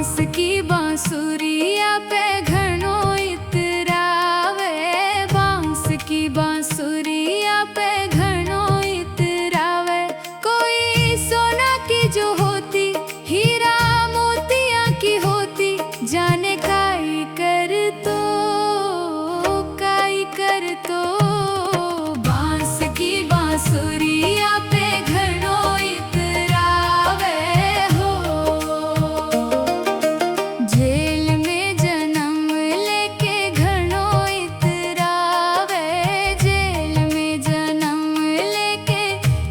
बांस की बांसुरिया पे घणो इतरावे, बांस की बांसुरिया पे घणो इतरावे। कोई सोना की जो होती, हीरा मोतिया की होती, जाने काई कर तो, काई कर तो। बांस की बांसुरिया पे घणो इतरावे हो। जेल में जन्म लेके घणो इतरावे, जेल में जन्म लेके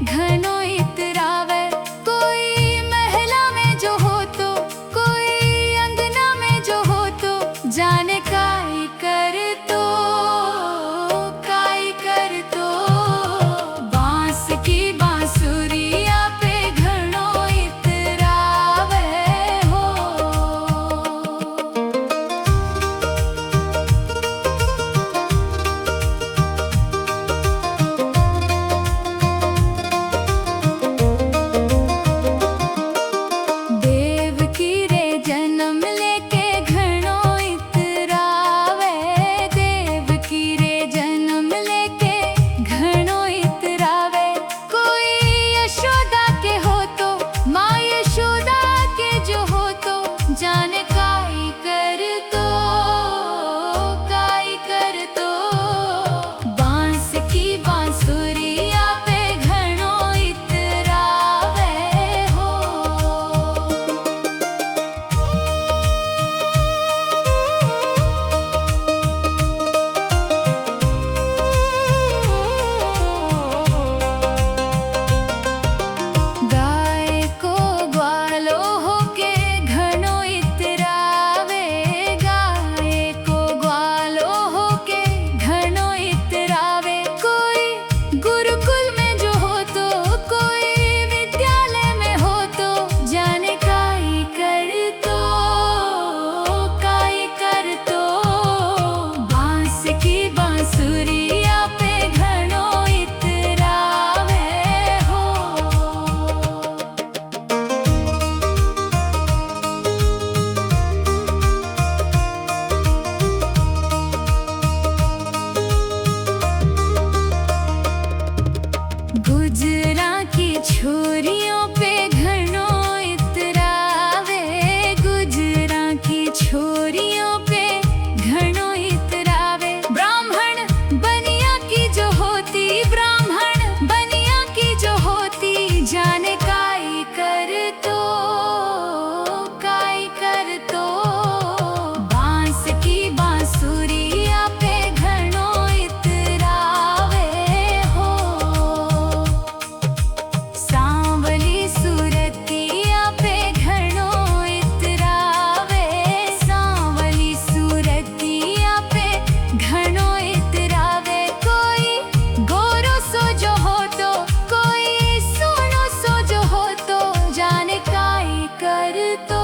घणो इतरावे। कोई महला में जो हो तो, कोई अंगना में जो हो तो, जाने काई कर तो, काई कर तो। बांस की बांसुरिया पे घणो इतरावे हो। देव की रे जन्म लेके घणो इतरावे, देव की रे जन्म लेके घणो इतरावे। कोई यशोदा के हो तो, माँ यशोदा के जो हो तो, जाने काई कर तो, काई कर तो। बांस की बांसुरिया पे घणो इतरावे हो। गाय को ग्वालो होके घणो इतरावे, गाय को ग्वालो होके घणो इतरावे। कोई गुरुकुल में जो हो तो, कोई विद्यालय में हो तो, जाने काई कर तो, काई कर तो। बांस की बांसुरिया पे घणो इतरावे हो। गुजरा की छोरियों पे घणो इतरावे, गुजरा की छोरियों पे घणो इतरावे। ब्राह्मण बनिया की जो होती, ब्राह्मण बनिया की जो होती, जाने काई कर तो, काई कर तो। बांस की बांसुरिया पे घणो इतरावे हो। सांवली सूरतिया पे घणो इतरावे, सांवली सूरतिया पे घणो इतरावे। कोई गोरो सो जो हो तो, कोई सोनो सो जो हो तो, जाने काई कर तो,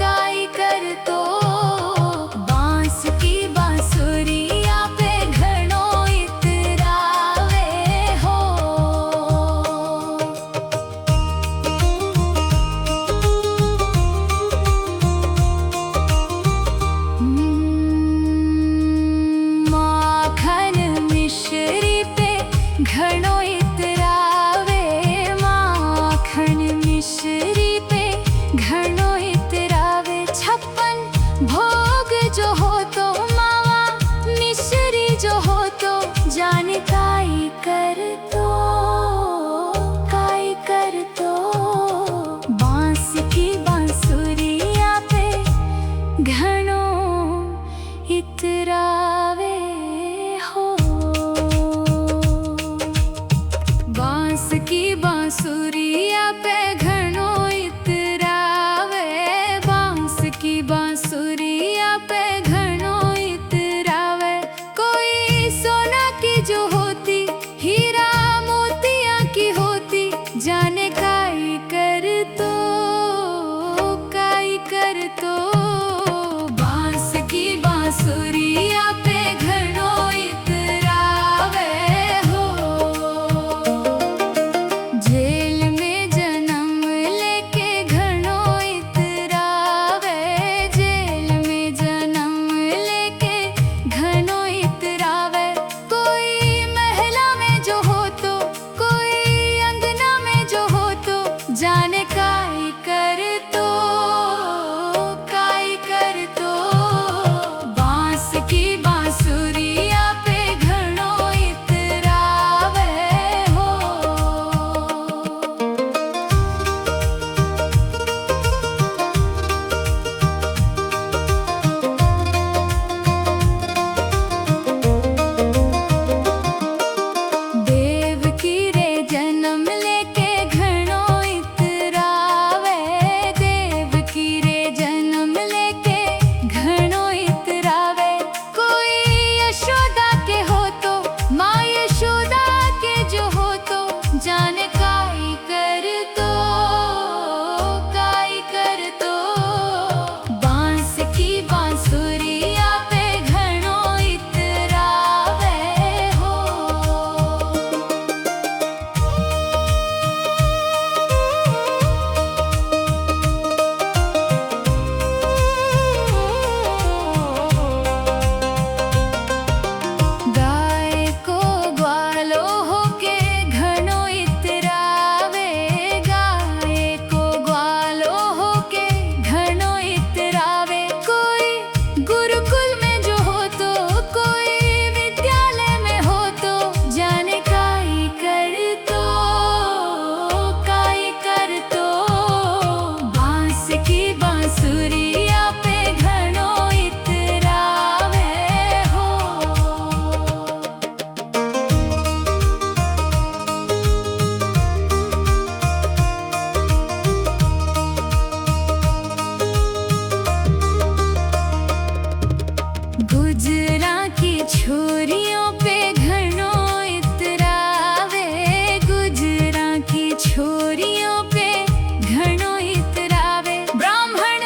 काई कर तो। बांस की बांसुरिया पे घणो इतरावे हो। माखन मिश्री पे घणो इतरावे, माखन मिश्री पे घणो इतरावे। छप्पन भोग जो हो तो, मावा मिश्री जो हो तो, जाने काई कर तो, काई कर तो। बांस की बांसुरिया पे घणो इतरावे हो। बांस की बांसुरिया पे घणो इतरावे, बांस की बांसुरिया पे घणो इतरावे। कोई सोना की जो होती, हीरा मोतिया की होती, जाने काई कर तो, काई कर तो। बांस की बांसुरिया पे घणो इतरावे हो। जेल में जन्म लेके घणो इतरावे। ससुरिया पे घणो इतरावे हो। गुजरा की छोरियों पे घणो इतरावे, गुजरा की छोरियों पे घणो इतरावे। ब्राह्मण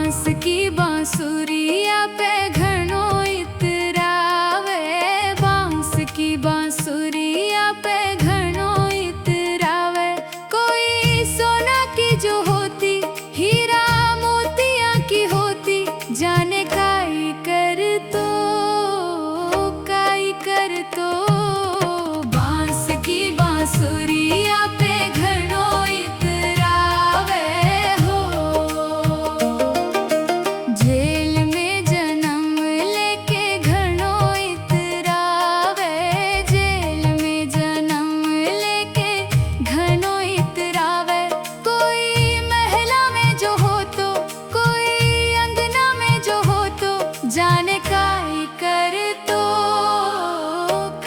बांस की बांसुरिया पे घणो इतरावे, बांस की बांसुरिया पे घणो इतरावे। कोई सोना की जो होती, हीरा मोतिया की होती, जाने काई कर तो, काई कर तो। बांस की बांसुरिया पे घणो इतरावे हो। जेल में जन्म लेके घणो इतरावे, जेल में जन्म लेके घणो इतरावे। कोई महला में जो हो तो, कोई अंगना में जो हो तो, जाने काई कर तो,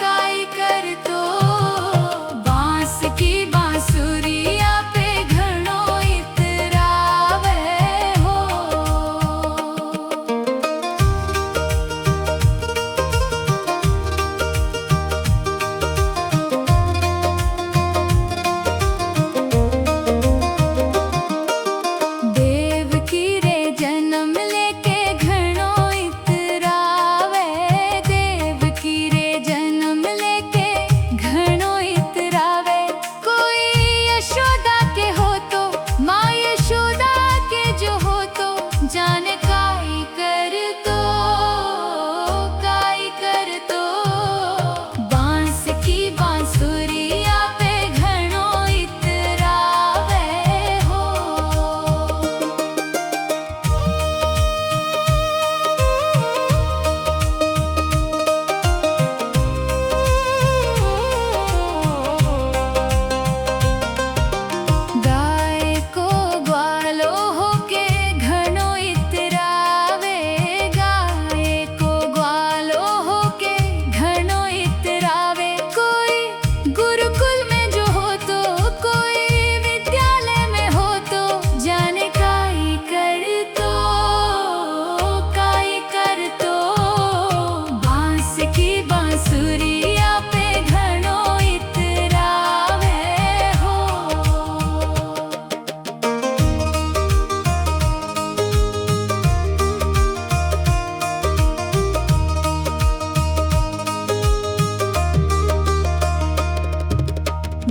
काई कर तो। बांस की बांसुरिया पे घणो इतरावे हो। देव की रे जन्म लेके घणो इतरावे, देव की रे जन्म लेके घणो इतरावे। कोई यशोदा के हो तो, माँ यशोदा के जो हो तो, जाने काई कर तो, काई कर तो। बांस की बांसुरिया पे घणो इतरावे हो। गाय को ग्वालो होके घणो इतरावे, गाय को ग्वालो होके घणो इतरावे। कोई गुरुकुल में जो हो तो, कोई विद्यालय में हो तो, जाने काई कर तो, काई कर तो। बांस की बांसुरिया पे घणो इतरावे हो।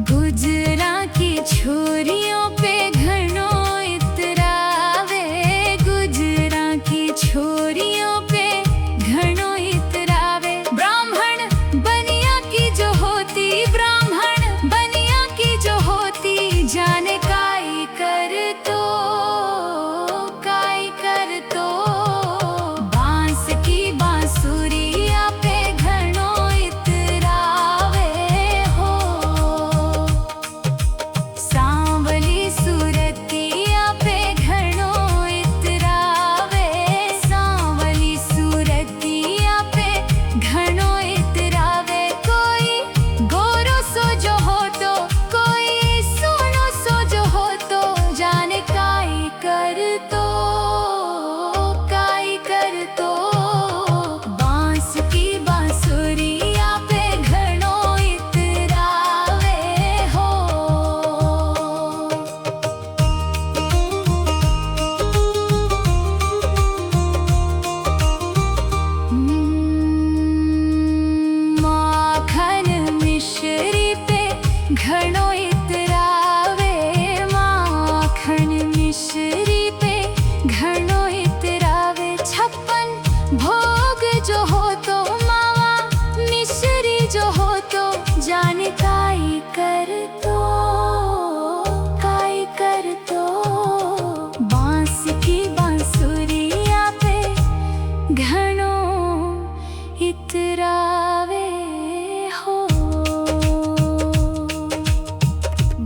गुजरा की छोरियों पे घणो इतरावे, गुजरा की छोरियों पे घणो इतरावे। ब्राह्मण बनिया की जो होती, ब्राह्मण बनिया की जो होती, जाने काई कर तो, काई कर तो। बांस की बांसुरिया पे घणो इतरावे हो। सांवली सूरतिया पे घणो इतरावे, सांवली सूरतिया पे घणो इतरावे। कोई गोरो सो जो हो तो, कोई सोनो सो जो हो तो, जाने काई कर तो, काई कर तो। बांस की बांसुरिया पे घणो इतरावे हो। माखन मिश्री पे घणो इतरावे, माखन मिश्री पे घणो इतरावे। छप्पन भोग जो हो तो, मावा मिश्री जो हो तो, जाने काई कर तो, काई कर तो। बांस की बांसुरिया पे घणो इतरावे हो।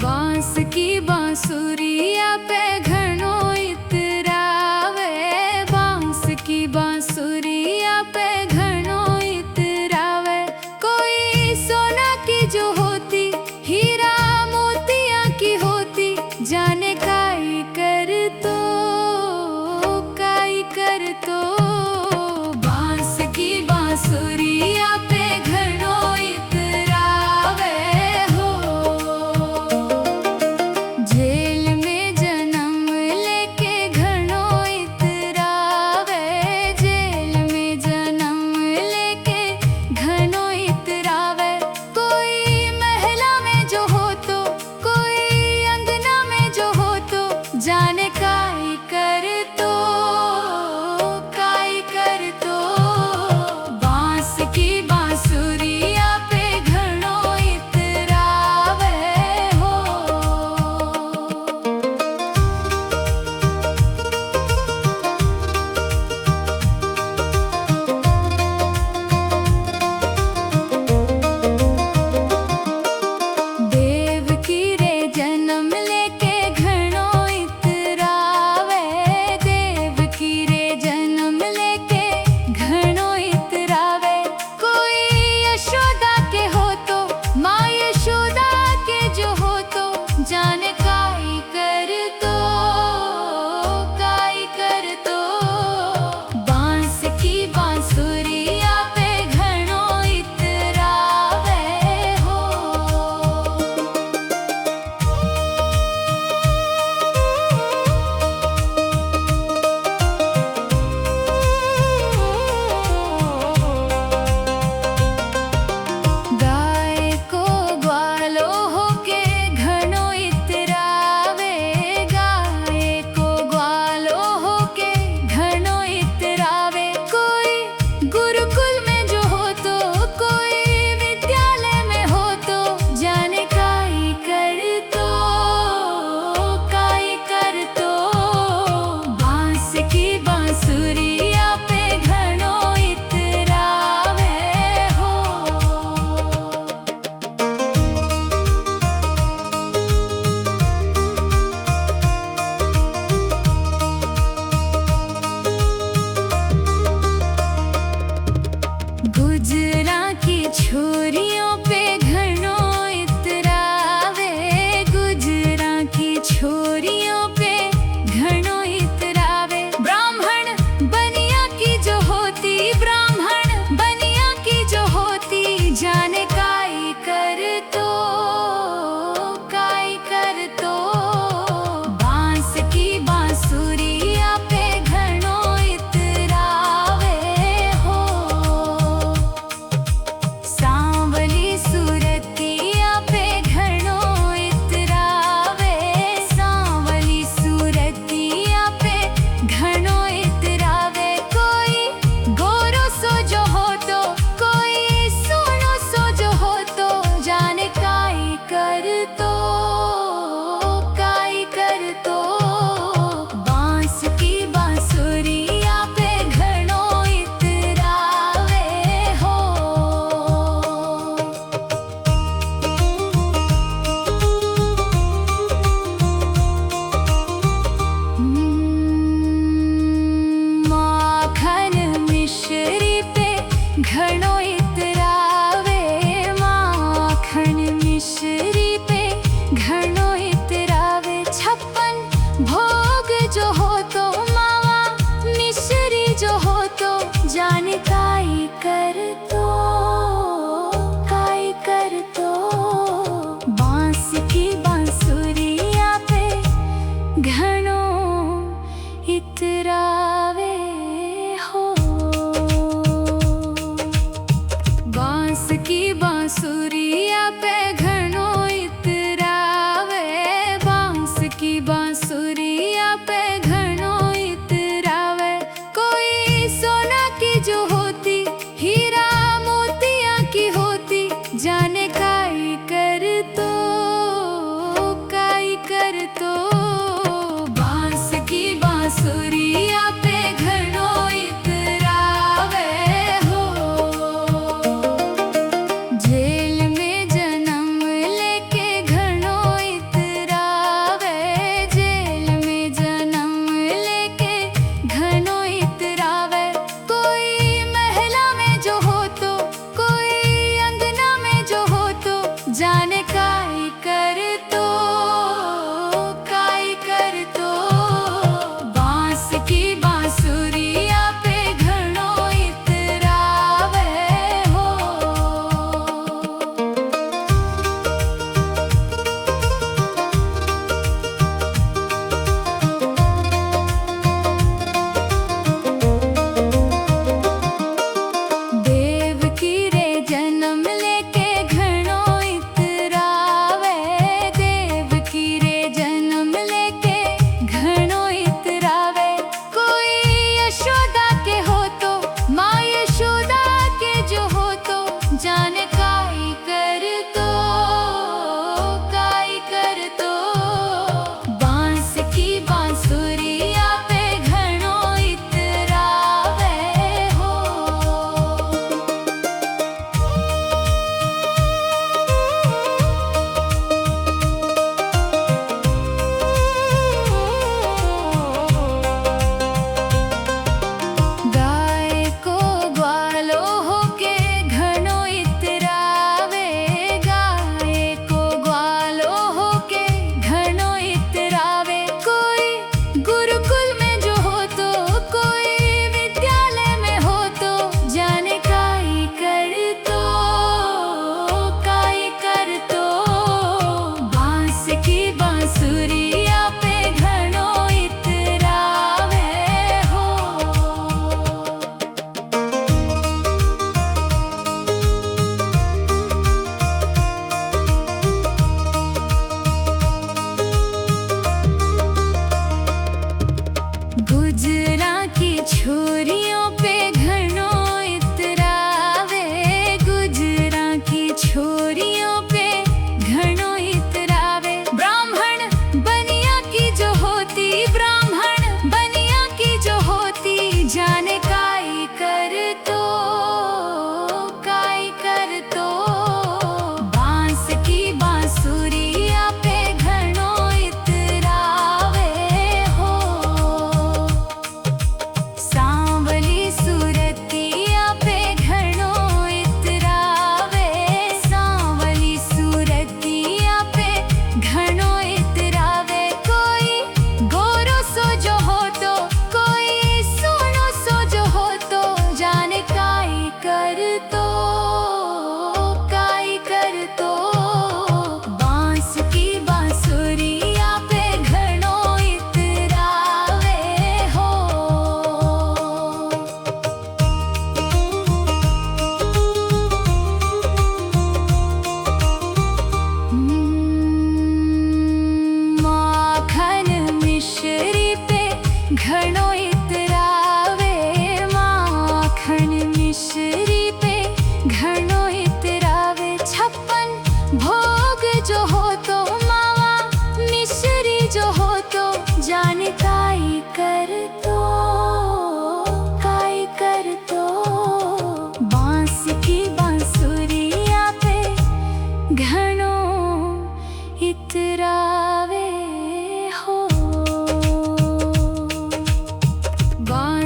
बांस की बांसुरिया पे घणो इतरावे, बांस की बांसुरिया पे घणो इतरावे। कोई सोना की जो होती, हीरा मोतिया की होती, जाने काई कर तो, काई कर तो। बांस की बांसुरिया पे घणो इतरावे हो। जेल में जन्म लेके घणो इतरावे। घणो इतरावे। कोई गोरो सो जो हो तो, कोई सोनो सो जो हो तो, जाने काई कर तो, काई कर तो। बांस की बांसुरिया पे घणो इतरावे हो।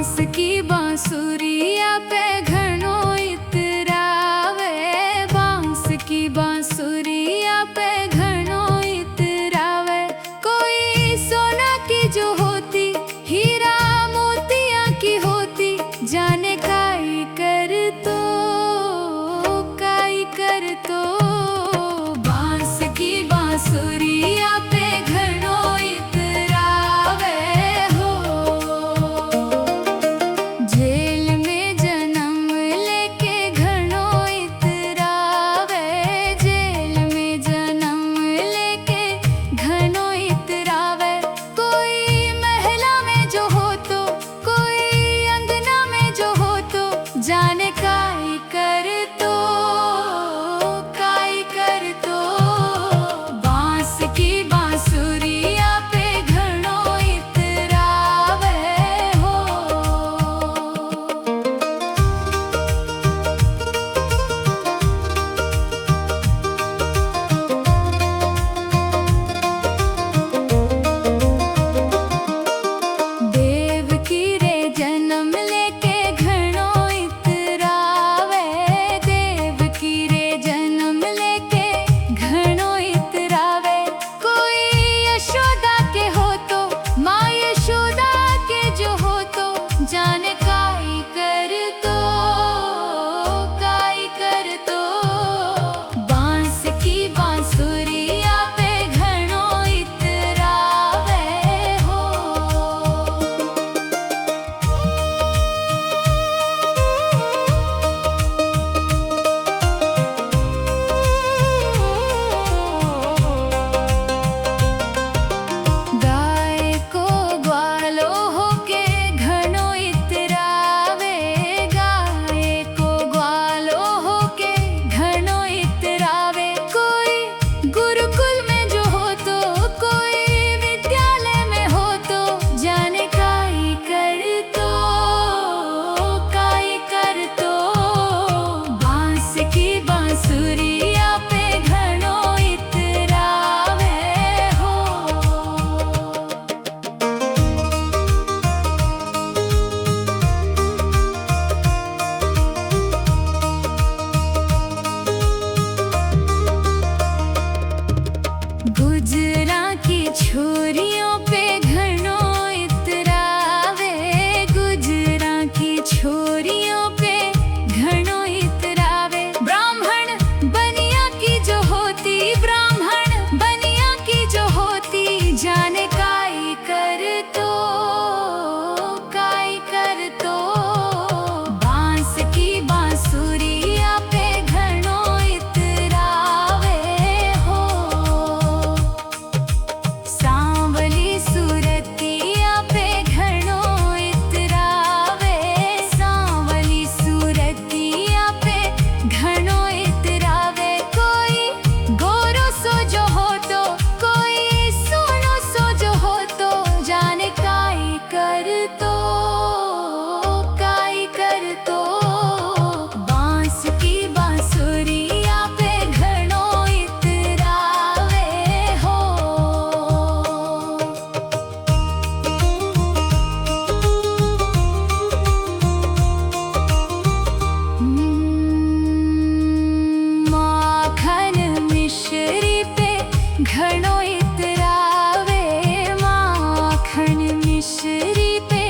बांस की बांसुरिया पे घणो इतरावे, बांस की बांसुरिया पे घणो इतरावे। कोई सोना की जो होती, हीरा मोतिया की होती, जाने काई कर तो, काई कर तो। बांस की बांसुरिया पे घणो इतरावे हो। जेल में जन्म लेके घणो इतरावे, जेल में जन्म लेके घणो इतरावे। कोई महला में जो हो तो, कोई अंगना में जो हो तो, जाने काई कर तो, काई कर तो। बांस की बांसुरिया पे घणो इतरावे हो। देव की रे जन्म लेके घणो इतरावे, देव की रे जन्म लेके घणो इतरावे। कोई यशोदा के हो तो, माँ यशोदा के जो हो तो, जाने काई कर तो, काई कर तो। बांस की बांसुरिया पे घणो इतरावे हो। गाय को ग्वालो होके घणो इतरावे, गाय को ग्वालो होके घणो इतरावे। कोई गुरुकुल में जो हो तो, कोई विद्यालय में हो तो, जाने काई कर तो, काई कर तो। बांस की बांसुरिया पे घणो इतरावे हो। गुजरा की छोरियों पे घणो इतरावे, गुजरा की छोरियों पे घणो इतरावे। ब्राह्मण बनिया की जो होती, ब्राह्मण बनिया की जो होती, जाने काई कर तो, काई कर तो। बांस की बांसुरिया पे घणो इतरावे हो। सांवली सूरतिया पे घणो इतरावे, सांवली सूरतिया पे घणो इतरावे। कोई गोरो सो जो हो तो, कोई सोनो सो जो हो तो, जाने काई कर तो, काई कर तो। बांस की बांसुरिया पे घणो इतरावे हो। माखन मिश्री पे घणो इतरावे, माखन मिश्री पे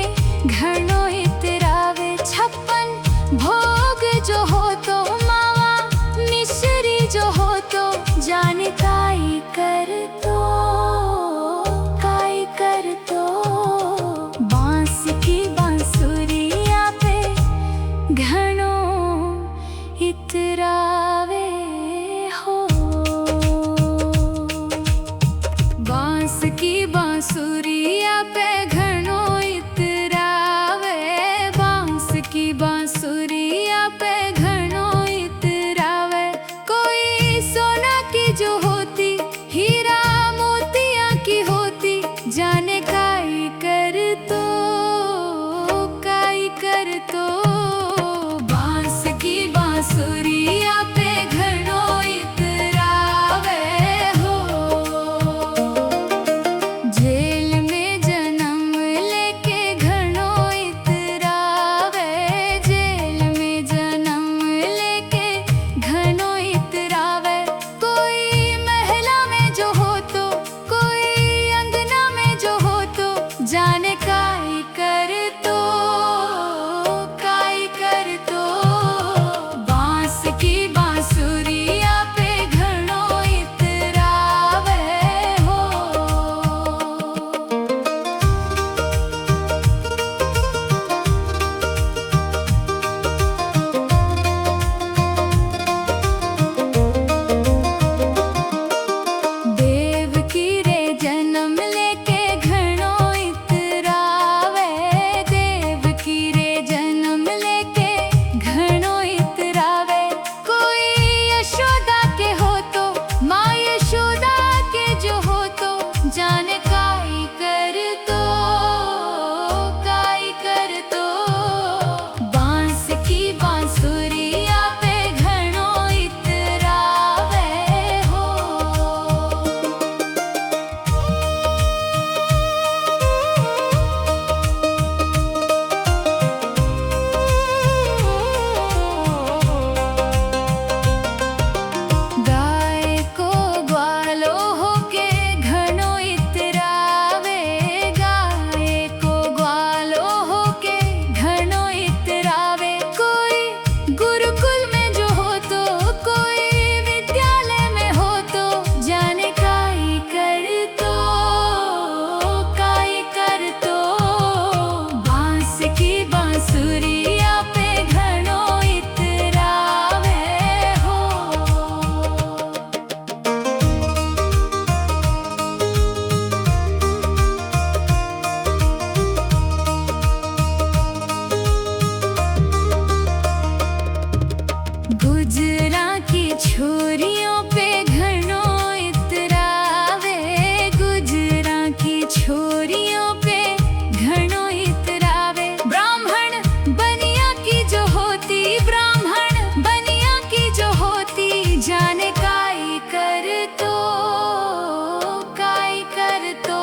घणो इतरावे। छप्पन भोग जो हो तो, मावा मिश्री जो हो तो, जाने काई कर तो, काई कर तो। बांस की बांसुरिया पे घणो इतरावे हो। बांस की बांसुरिया पे घणो इतरावे, बांस की बांसुरिया पे घणो इतरावे। कोई सोना की जो होती, हीरा मोतिया की होती, जाने काई कर तो, काई कर तो। बांस की बांसुरिया पे घणो इतरावे हो। जेल में जन्म लेके घणो इतरावे। बांसुरिया पे घणो इतरावे हो। गुजरा की छोरियों पे घणो इतरावे, गुजरा की छोरियों पे घणो इतरावे। ब्राह्मण बनिया की जो होती, ब्राह्मण बनिया की जो होती, जाने काई कर तो, काई कर तो।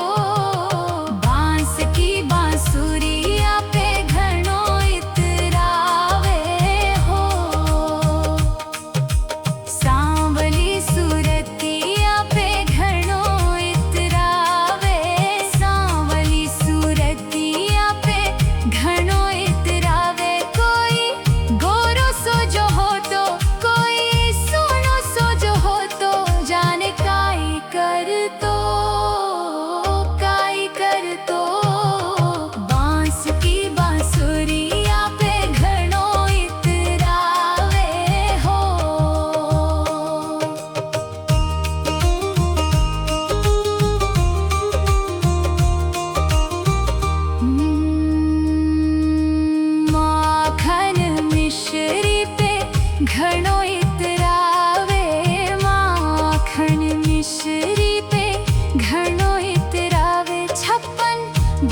बांस की बांसुरिया पे घणो इतरावे हो। सांवली सूरतिया पे घणो इतरावे, सांवली सूरतिया पे घणो इतरावे। कोई गोरो सो जो हो तो, कोई सोनो सो जो हो तो, जाने काई कर तो, काई कर तो। बांस की बांसुरिया पे घणो इतरावे हो। माखन मिश्री पे घणो इतरावे, माखन मिश्री पे घणो इतरावे। छप्पन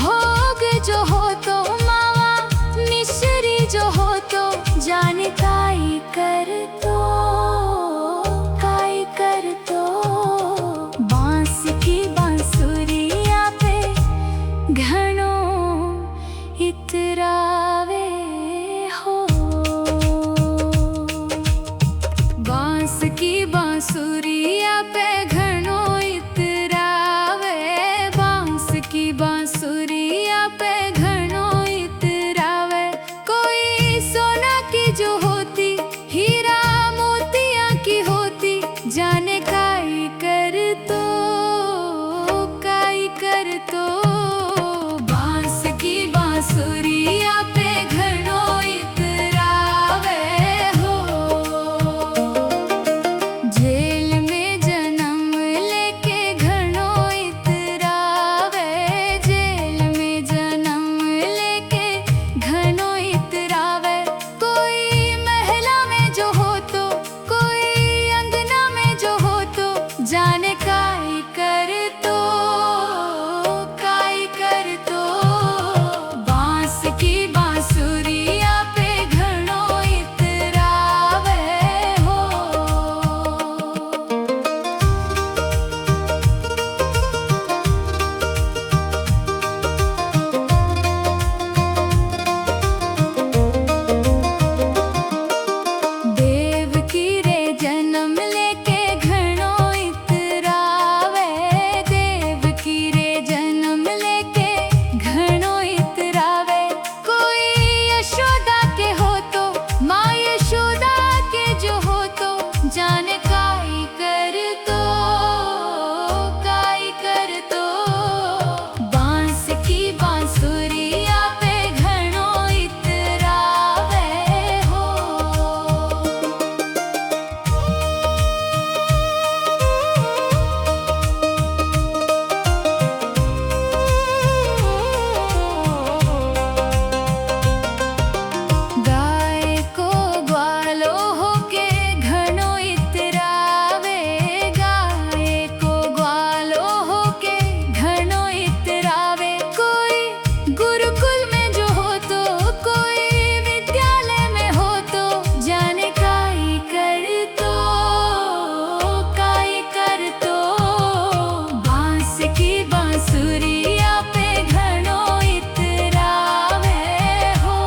भोग जो हो तो, मावा मिश्री जो हो तो, जाने काई कर तो, काई कर तो। बांस की बांसुरिया पे घणो इतरावे हो। बांस की बांसुरिया पे घणो इतरावे, बांस की बांसुरिया पे घणो इतरावे। कोई सोना की जो होती, हीरा मोतिया की होती, जाने काई कर तो, काई कर तो। बांस की बांसुरिया पे घणो इतरावे हो। जेल में जन्म लेके घणो इतरावे, जेल में जन्म लेके घणो इतरावे। कोई महला में जो हो तो, कोई अंगना में जो हो तो, जाने काई कर तो, काई कर तो। बांस की बांसुरिया पे घणो इतरावे हो। देव की रे जन्म लेके घणो इतरावे, देव की रे जन्म लेके घणो इतरावे। कोई यशोदा के हो तो, माँ यशोदा के जो हो तो, जाने काई कर तो, काई कर तो। बांस की बांसुरिया पे घणो इतरावे हो। गाय को ग्वालो होके घणो इतरावे, गाय को ग्वालो होके घणो इतरावे। कोई गुरुकुल में जो हो तो, कोई विद्यालय में हो तो, जाने काई कर तो, काई कर तो। बांस की बांसुरिया पे घणो इतरावे हो।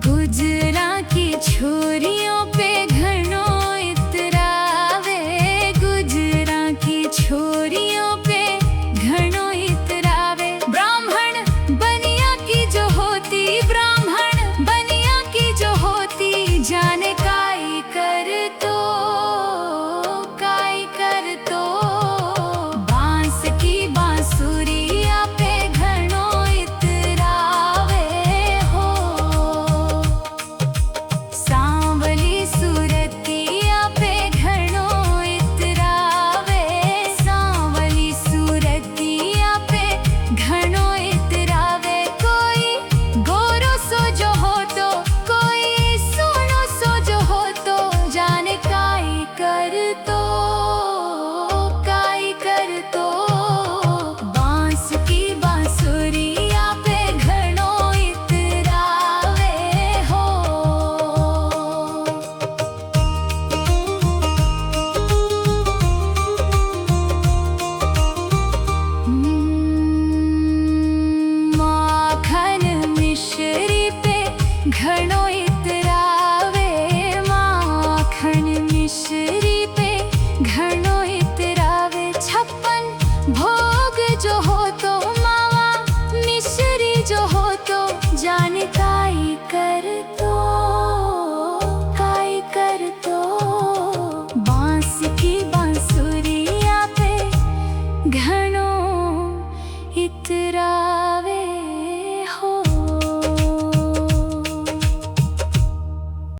गुजरा की छोरियों पे